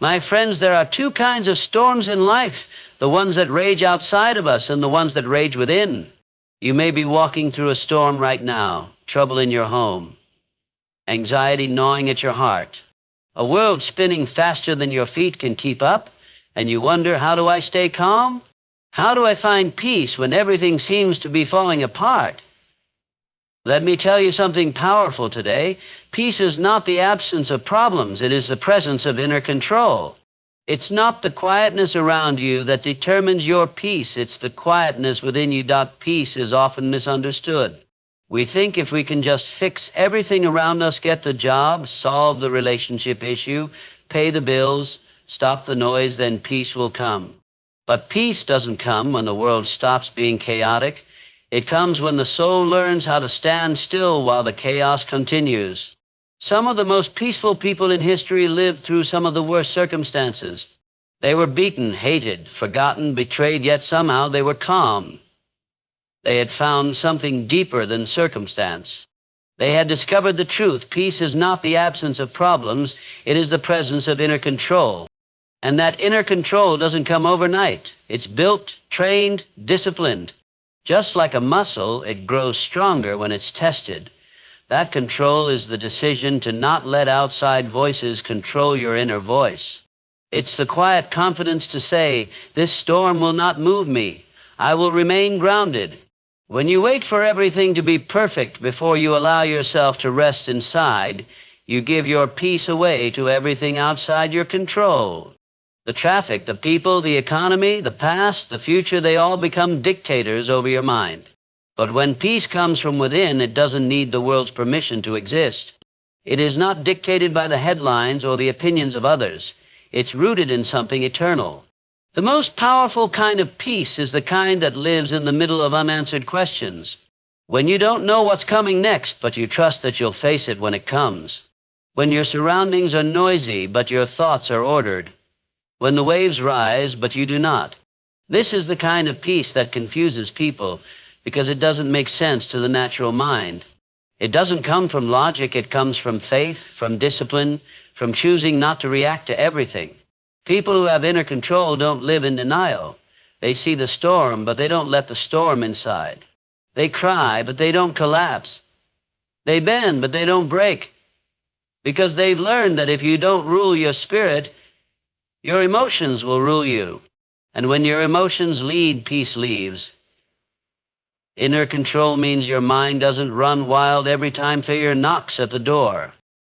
My friends, there are two kinds of storms in life, the ones that rage outside of us and the ones that rage within. You may be walking through a storm right now, trouble in your home, anxiety gnawing at your heart, a world spinning faster than your feet can keep up, and you wonder, how do I stay calm? How do I find peace when everything seems to be falling apart? Let me tell you something powerful today. Peace is not the absence of problems. It is the presence of inner control. It's not the quietness around you that determines your peace. It's the quietness within you. Peace is often misunderstood. We think if we can just fix everything around us, get the job, solve the relationship issue, pay the bills, stop the noise, then peace will come. But peace doesn't come when the world stops being chaotic. It comes when the soul learns how to stand still while the chaos continues. Some of the most peaceful people in history lived through some of the worst circumstances. They were beaten, hated, forgotten, betrayed, yet somehow they were calm. They had found something deeper than circumstance. They had discovered the truth. Peace is not the absence of problems. It is the presence of inner control. And that inner control doesn't come overnight. It's built, trained, disciplined. Just like a muscle, it grows stronger when it's tested. That control is the decision to not let outside voices control your inner voice. It's the quiet confidence to say, this storm will not move me. I will remain grounded. When you wait for everything to be perfect before you allow yourself to rest inside, you give your peace away to everything outside your control. The traffic, the people, the economy, the past, the future, they all become dictators over your mind. But when peace comes from within, it doesn't need the world's permission to exist. It is not dictated by the headlines or the opinions of others. It's rooted in something eternal. The most powerful kind of peace is the kind that lives in the middle of unanswered questions. When you don't know what's coming next, but you trust that you'll face it when it comes. When your surroundings are noisy, but your thoughts are ordered. When the waves rise, but you do not. This is the kind of peace that confuses people, because it doesn't make sense to the natural mind. It doesn't come from logic. It comes from faith, from discipline, from choosing not to react to everything. People who have inner control don't live in denial. They see the storm, but they don't let the storm inside. They cry, but they don't collapse. They bend, but they don't break. Because they've learned that if you don't rule your spirit, your emotions will rule you. And when your emotions lead, peace leaves. Inner control means your mind doesn't run wild every time fear knocks at the door.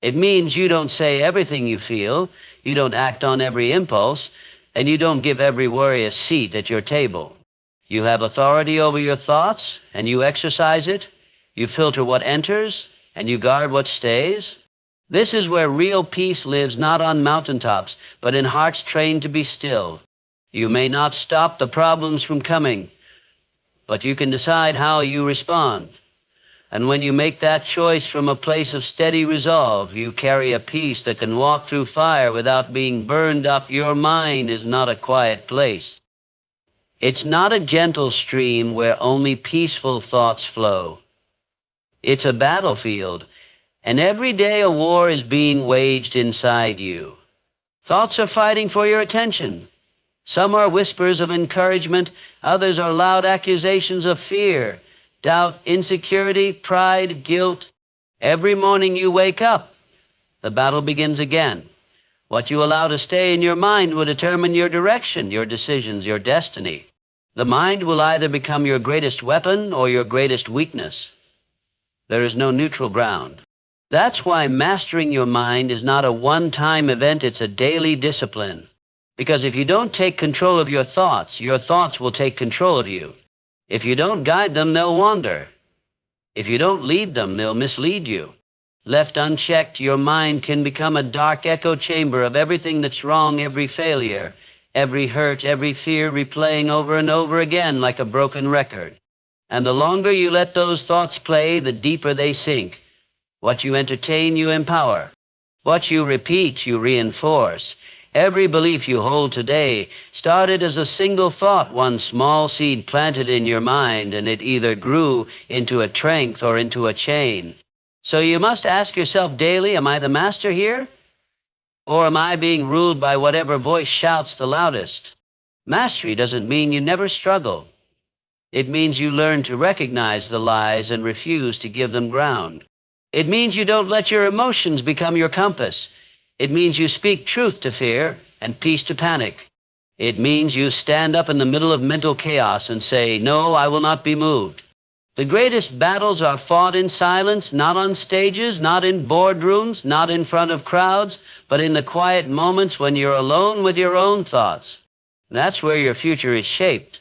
It means you don't say everything you feel, you don't act on every impulse, and you don't give every worry a seat at your table. You have authority over your thoughts, and you exercise it. You filter what enters, and you guard what stays. This is where real peace lives, not on mountaintops, but in hearts trained to be still. You may not stop the problems from coming, but you can decide how you respond. And when you make that choice from a place of steady resolve, you carry a peace that can walk through fire without being burned up. Your mind is not a quiet place. It's not a gentle stream where only peaceful thoughts flow. It's a battlefield, and every day a war is being waged inside you. Thoughts are fighting for your attention. Some are whispers of encouragement, others are loud accusations of fear, doubt, insecurity, pride, guilt. Every morning you wake up, the battle begins again. What you allow to stay in your mind will determine your direction, your decisions, your destiny. The mind will either become your greatest weapon or your greatest weakness. There is no neutral ground. That's why mastering your mind is not a one-time event, it's a daily discipline. Because if you don't take control of your thoughts will take control of you. If you don't guide them, they'll wander. If you don't lead them, they'll mislead you. Left unchecked, your mind can become a dark echo chamber of everything that's wrong, every failure, every hurt, every fear replaying over and over again like a broken record. And the longer you let those thoughts play, the deeper they sink. What you entertain, you empower. What you repeat, you reinforce. Every belief you hold today started as a single thought, one small seed planted in your mind, and it either grew into a strength or into a chain. So you must ask yourself daily, am I the master here? Or am I being ruled by whatever voice shouts the loudest? Mastery doesn't mean you never struggle. It means you learn to recognize the lies and refuse to give them ground. It means you don't let your emotions become your compass. It means you speak truth to fear and peace to panic. It means you stand up in the middle of mental chaos and say, "No, I will not be moved." The greatest battles are fought in silence, not on stages, not in boardrooms, not in front of crowds, but in the quiet moments when you're alone with your own thoughts. That's where your future is shaped.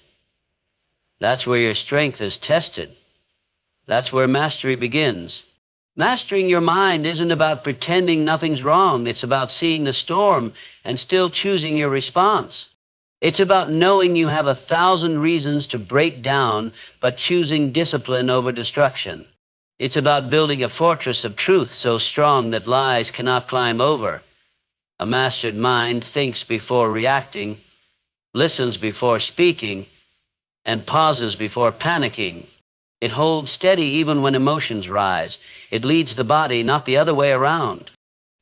That's where your strength is tested. That's where mastery begins. Mastering your mind isn't about pretending nothing's wrong. It's about seeing the storm and still choosing your response. It's about knowing you have 1,000 reasons to break down, but choosing discipline over destruction. It's about building a fortress of truth so strong that lies cannot climb over. A mastered mind thinks before reacting, listens before speaking, and pauses before panicking. It holds steady even when emotions rise. It leads the body, not the other way around.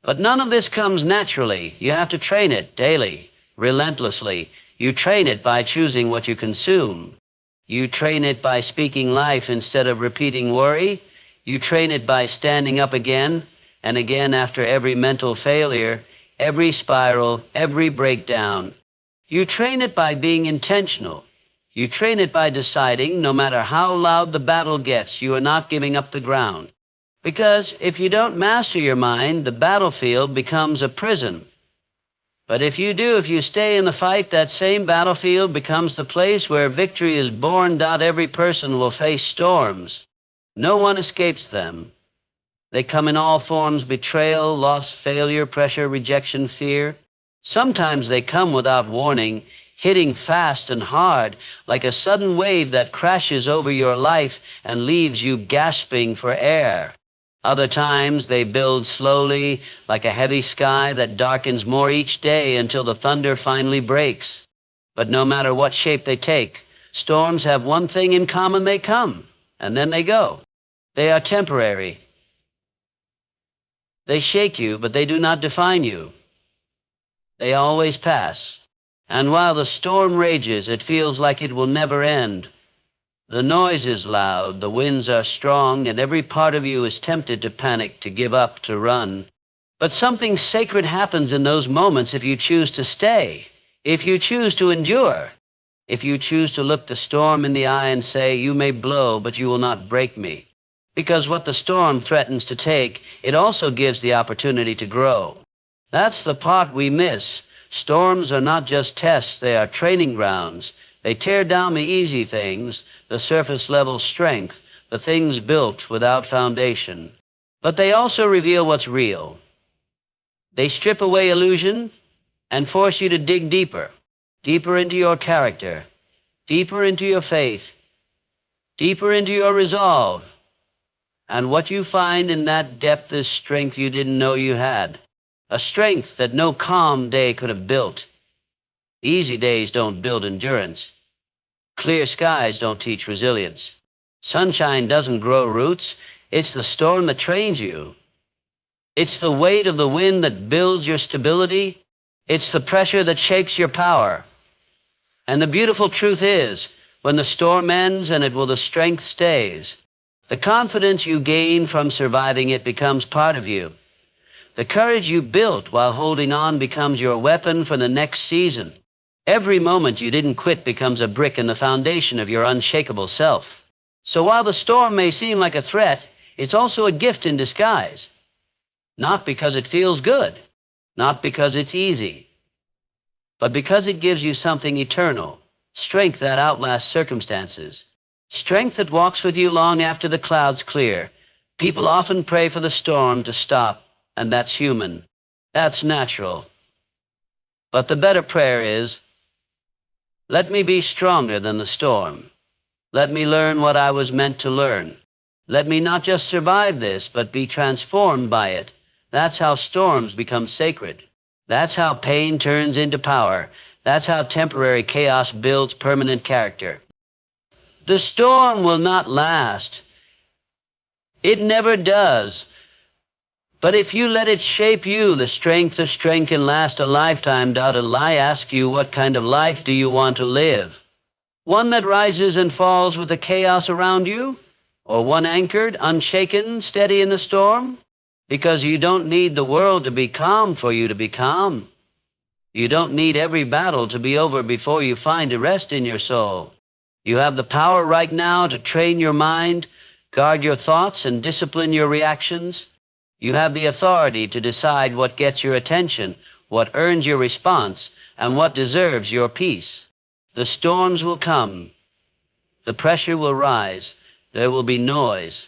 But none of this comes naturally. You have to train it daily, relentlessly. You train it by choosing what you consume. You train it by speaking life instead of repeating worry. You train it by standing up again and again after every mental failure, every spiral, every breakdown. You train it by being intentional. You train it by deciding, no matter how loud the battle gets, you are not giving up the ground. Because if you don't master your mind, the battlefield becomes a prison. But if you stay in the fight, that same battlefield becomes the place where victory is born. Every person will face storms. No one escapes them. They come in all forms: betrayal, loss, failure, pressure, rejection, fear. Sometimes they come without warning, hitting fast and hard, like a sudden wave that crashes over your life and leaves you gasping for air. Other times they build slowly, like a heavy sky that darkens more each day until the thunder finally breaks. But no matter what shape they take, storms have one thing in common: they come, and then they go. They are temporary. They shake you, but they do not define you. They always pass. And while the storm rages, it feels like it will never end. The noise is loud, the winds are strong, and every part of you is tempted to panic, to give up, to run. But something sacred happens in those moments if you choose to stay, if you choose to endure, if you choose to look the storm in the eye and say, "You may blow, but you will not break me." Because what the storm threatens to take, it also gives the opportunity to grow. That's the part we miss. Storms are not just tests, they are training grounds. They tear down the easy things, the surface-level strength, the things built without foundation. But they also reveal what's real. They strip away illusion and force you to dig deeper, deeper into your character, deeper into your faith, deeper into your resolve. And what you find in that depth is strength you didn't know you had, a strength that no calm day could have built. Easy days don't build endurance. Clear skies don't teach resilience. Sunshine doesn't grow roots. It's the storm that trains you. It's the weight of the wind that builds your stability. It's the pressure that shapes your power. And the beautiful truth is, when the storm ends, and it will, the strength stays. The confidence you gain from surviving it becomes part of you. The courage you built while holding on becomes your weapon for the next season. Every moment you didn't quit becomes a brick in the foundation of your unshakable self. So while the storm may seem like a threat, it's also a gift in disguise. Not because it feels good, not because it's easy, but because it gives you something eternal, strength that outlasts circumstances, strength that walks with you long after the clouds clear. People often pray for the storm to stop, and that's human. That's natural. But the better prayer is, "Let me be stronger than the storm. Let me learn what I was meant to learn. Let me not just survive this, but be transformed by it." That's how storms become sacred. That's how pain turns into power. That's how temporary chaos builds permanent character. The storm will not last. It never does. But if you let it shape you, the strength can last a lifetime. I ask you, what kind of life do you want to live? One that rises and falls with the chaos around you? Or one anchored, unshaken, steady in the storm? Because you don't need the world to be calm for you to be calm. You don't need every battle to be over before you find a rest in your soul. You have the power right now to train your mind, guard your thoughts, and discipline your reactions. You have the authority to decide what gets your attention, what earns your response, and what deserves your peace. The storms will come. The pressure will rise. There will be noise.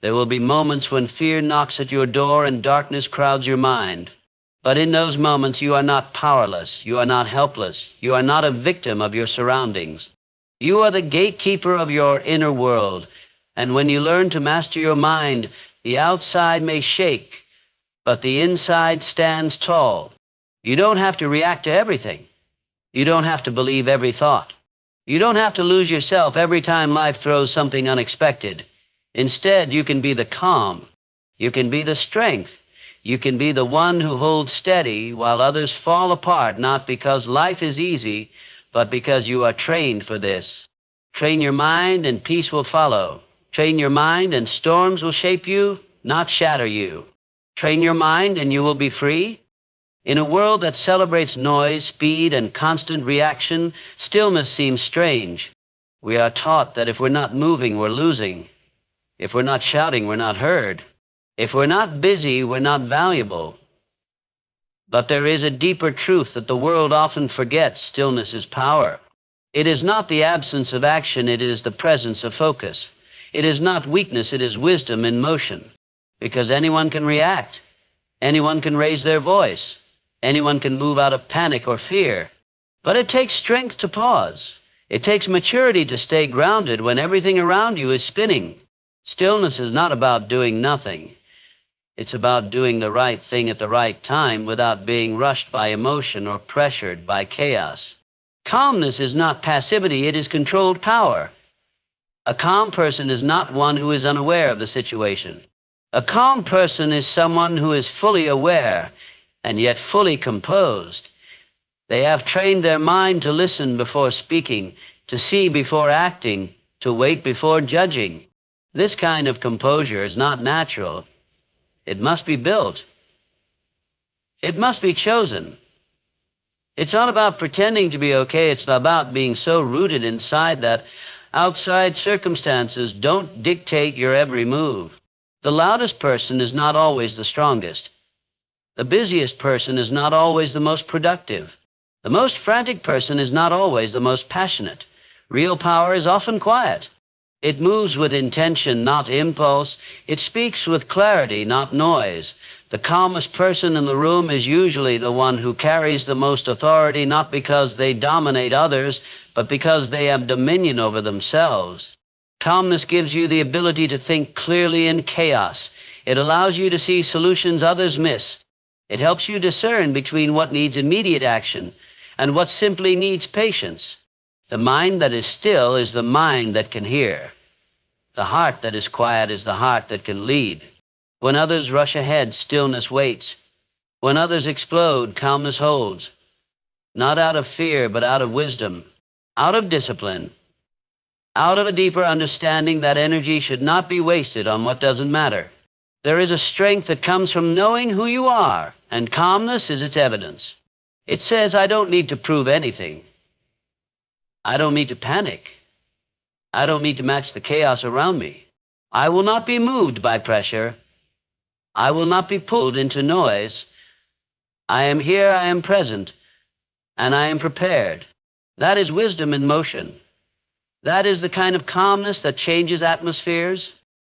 There will be moments when fear knocks at your door and darkness crowds your mind. But in those moments, you are not powerless. You are not helpless. You are not a victim of your surroundings. You are the gatekeeper of your inner world. And when you learn to master your mind, the outside may shake, but the inside stands tall. You don't have to react to everything. You don't have to believe every thought. You don't have to lose yourself every time life throws something unexpected. Instead, you can be the calm. You can be the strength. You can be the one who holds steady while others fall apart, not because life is easy, but because you are trained for this. Train your mind and peace will follow. Train your mind and storms will shape you, not shatter you. Train your mind and you will be free. In a world that celebrates noise, speed, and constant reaction, stillness seems strange. We are taught that if we're not moving, we're losing. If we're not shouting, we're not heard. If we're not busy, we're not valuable. But there is a deeper truth that the world often forgets. Stillness is power. It is not the absence of action, it is the presence of focus. It is not weakness, it is wisdom in motion. Because anyone can react. Anyone can raise their voice. Anyone can move out of panic or fear. But it takes strength to pause. It takes maturity to stay grounded when everything around you is spinning. Stillness is not about doing nothing. It's about doing the right thing at the right time without being rushed by emotion or pressured by chaos. Calmness is not passivity, it is controlled power. A calm person is not one who is unaware of the situation. A calm person is someone who is fully aware and yet fully composed. They have trained their mind to listen before speaking, to see before acting, to wait before judging. This kind of composure is not natural. It must be built. It must be chosen. It's not about pretending to be okay. It's about being so rooted inside that outside circumstances don't dictate your every move. The loudest person is not always the strongest. The busiest person is not always the most productive. The most frantic person is not always the most passionate. Real power is often quiet. It moves with intention, not impulse. It speaks with clarity, not noise. The calmest person in the room is usually the one who carries the most authority, not because they dominate others, but because they have dominion over themselves. Calmness gives you the ability to think clearly in chaos. It allows you to see solutions others miss. It helps you discern between what needs immediate action and what simply needs patience. The mind that is still is the mind that can hear. The heart that is quiet is the heart that can lead. When others rush ahead, stillness waits. When others explode, calmness holds. Not out of fear, but out of wisdom, out of discipline, out of a deeper understanding that energy should not be wasted on what doesn't matter. There is a strength that comes from knowing who you are, and calmness is its evidence. It says, I don't need to prove anything. I don't need to panic. I don't need to match the chaos around me. I will not be moved by pressure. I will not be pulled into noise. I am here, I am present, and I am prepared. That is wisdom in motion. That is the kind of calmness that changes atmospheres.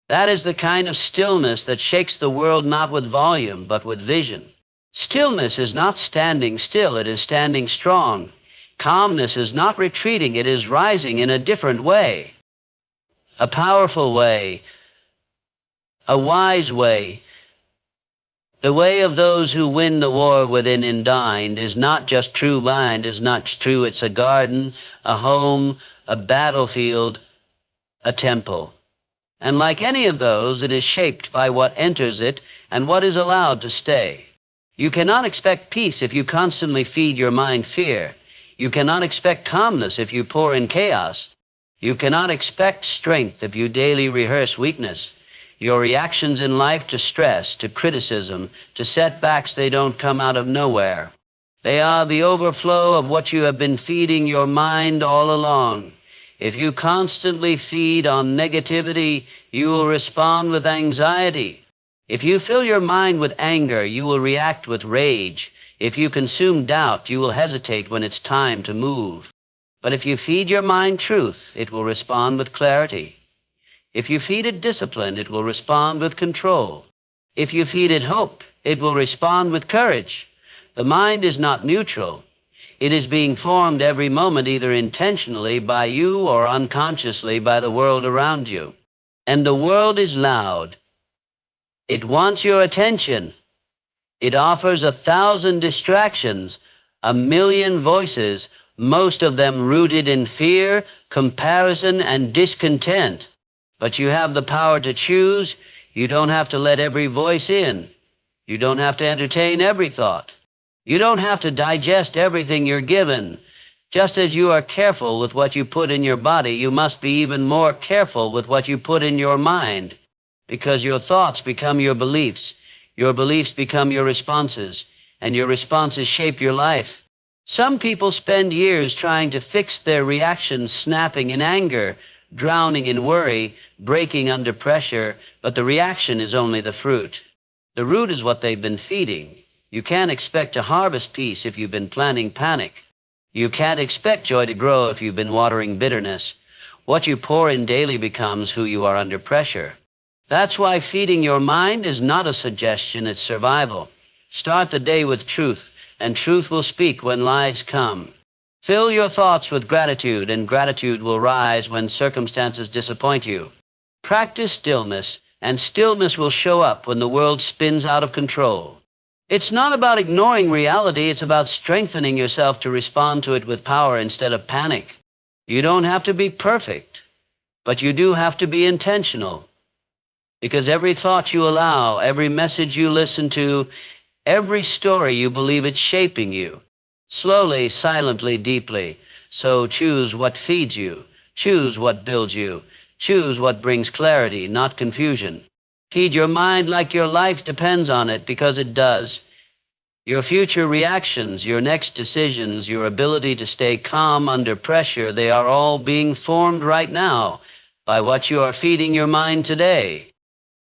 That is the kind of stillness that shakes the world not with volume, but with vision. Stillness is not standing still, it is standing strong. Calmness is not retreating, it is rising in a different way. A powerful way. A wise way. The way of those who win the war within and dined is not just true mind, is not true. It's a garden, a home, a battlefield, a temple. And like any of those, it is shaped by what enters it and what is allowed to stay. You cannot expect peace if you constantly feed your mind fear. You cannot expect calmness if you pour in chaos. You cannot expect strength if you daily rehearse weakness. Your reactions in life to stress, to criticism, to setbacks, they don't come out of nowhere. They are the overflow of what you have been feeding your mind all along. If you constantly feed on negativity, you will respond with anxiety. If you fill your mind with anger, you will react with rage. If you consume doubt, you will hesitate when it's time to move. But if you feed your mind truth, it will respond with clarity. If you feed it discipline, it will respond with control. If you feed it hope, it will respond with courage. The mind is not neutral. It is being formed every moment, either intentionally by you or unconsciously by the world around you. And the world is loud. It wants your attention. It offers 1,000 distractions, 1,000,000 voices, most of them rooted in fear, comparison, and discontent. But you have the power to choose. You don't have to let every voice in. You don't have to entertain every thought. You don't have to digest everything you're given. Just as you are careful with what you put in your body, you must be even more careful with what you put in your mind. Because your thoughts become your beliefs become your responses, and your responses shape your life. Some people spend years trying to fix their reactions, snapping in anger, drowning in worry, breaking under pressure, but the reaction is only the fruit. The root is what they've been feeding. You can't expect to harvest peace if you've been planting panic. You can't expect joy to grow if you've been watering bitterness. What you pour in daily becomes who you are under pressure. That's why feeding your mind is not a suggestion, it's survival. Start the day with truth, and truth will speak when lies come. Fill your thoughts with gratitude, and gratitude will rise when circumstances disappoint you. Practice stillness, and stillness will show up when the world spins out of control. It's not about ignoring reality, it's about strengthening yourself to respond to it with power instead of panic. You don't have to be perfect, but you do have to be intentional. Because every thought you allow, every message you listen to, every story you believe, it's shaping you. Slowly, silently, deeply. So choose what feeds you. Choose what builds you. Choose what brings clarity, not confusion. Feed your mind like your life depends on it, because it does. Your future reactions, your next decisions, your ability to stay calm under pressure, they are all being formed right now by what you are feeding your mind today.